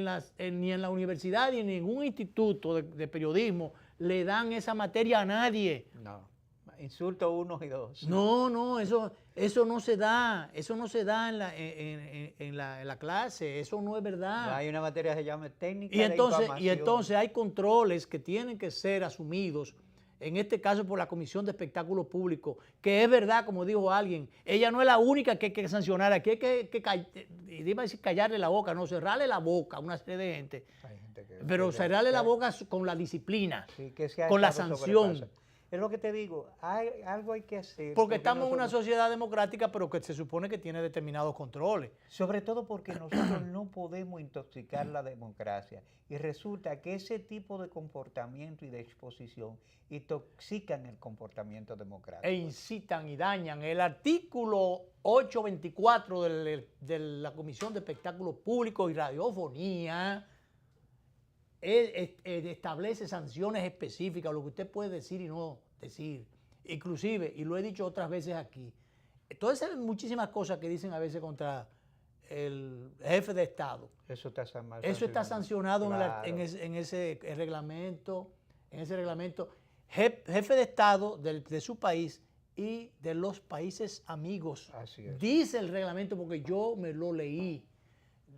ni en la universidad ni en ningún instituto de periodismo le dan esa materia a nadie. No. Insulto 1 y 2. No, eso no se da. Eso no se da en la clase. Eso no es verdad. No, hay una materia que se llama técnica y entonces hay controles que tienen que ser asumidos en este caso por la Comisión de Espectáculos Públicos, que es verdad, como dijo alguien, ella no es la única que hay que sancionar, aquí hay que iba a decir callarle la boca, no, cerrarle la boca a una serie de gente, pero cerrarle la boca con la disciplina, sí, que se ha con la estado sanción. sobrepasando. Es lo que te digo, algo hay que hacer. Porque estamos en una sociedad democrática, pero que se supone que tiene determinados controles. Sobre todo porque nosotros no podemos intoxicar la democracia. Y resulta que ese tipo de comportamiento y de exposición intoxican el comportamiento democrático. E incitan y dañan. El artículo 824 de la Comisión de Espectáculos Públicos y Radiofonía establece sanciones específicas, lo que usted puede decir y no decir. Inclusive, y lo he dicho otras veces aquí, todas esas muchísimas cosas que dicen a veces contra el jefe de Estado. Eso está sancionado claro. en ese reglamento. Jefe de Estado de su país y de los países amigos. Así es. Dice el reglamento, porque yo me lo leí,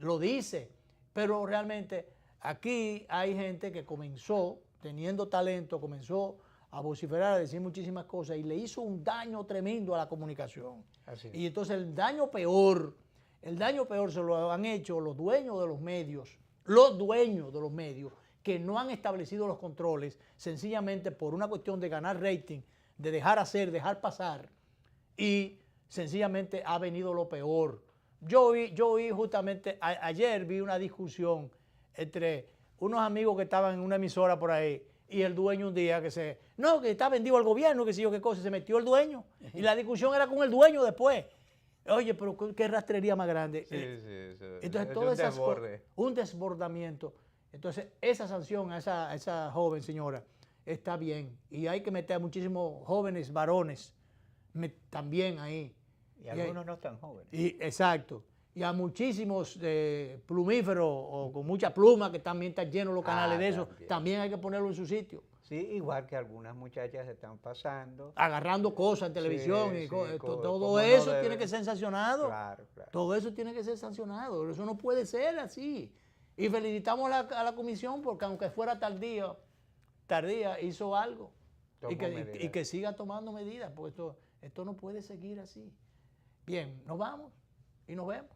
lo dice, pero realmente aquí hay gente que comenzó teniendo talento, comenzó a vociferar, a decir muchísimas cosas y le hizo un daño tremendo a la comunicación. Así es. Y entonces el daño peor se lo han hecho los dueños de los medios, que no han establecido los controles sencillamente por una cuestión de ganar rating, de dejar hacer, dejar pasar, y sencillamente ha venido lo peor. Yo vi justamente, ayer vi una discusión entre unos amigos que estaban en una emisora por ahí y el dueño un día que está vendido al gobierno, que sé yo qué cosa, se metió el dueño y la discusión era con el dueño después. Oye, pero qué rastrería más grande. Sí, entonces, es todas un esas desborde. Un desbordamiento. Entonces, esa sanción a esa joven señora está bien. Y hay que meter a muchísimos jóvenes varones también ahí. Y algunos no tan jóvenes. Exacto. Y a muchísimos plumíferos o con mucha pluma que también están llenos los canales de eso, también hay que ponerlo en su sitio. Sí, igual que algunas muchachas están pasando. Agarrando cosas en televisión Sí, todo eso tiene que ser sancionado. Claro. Todo eso tiene que ser sancionado. Eso no puede ser así. Y felicitamos a la comisión porque aunque fuera tardía hizo algo. Y que siga tomando medidas, porque esto no puede seguir así. Bien, nos vamos y nos vemos.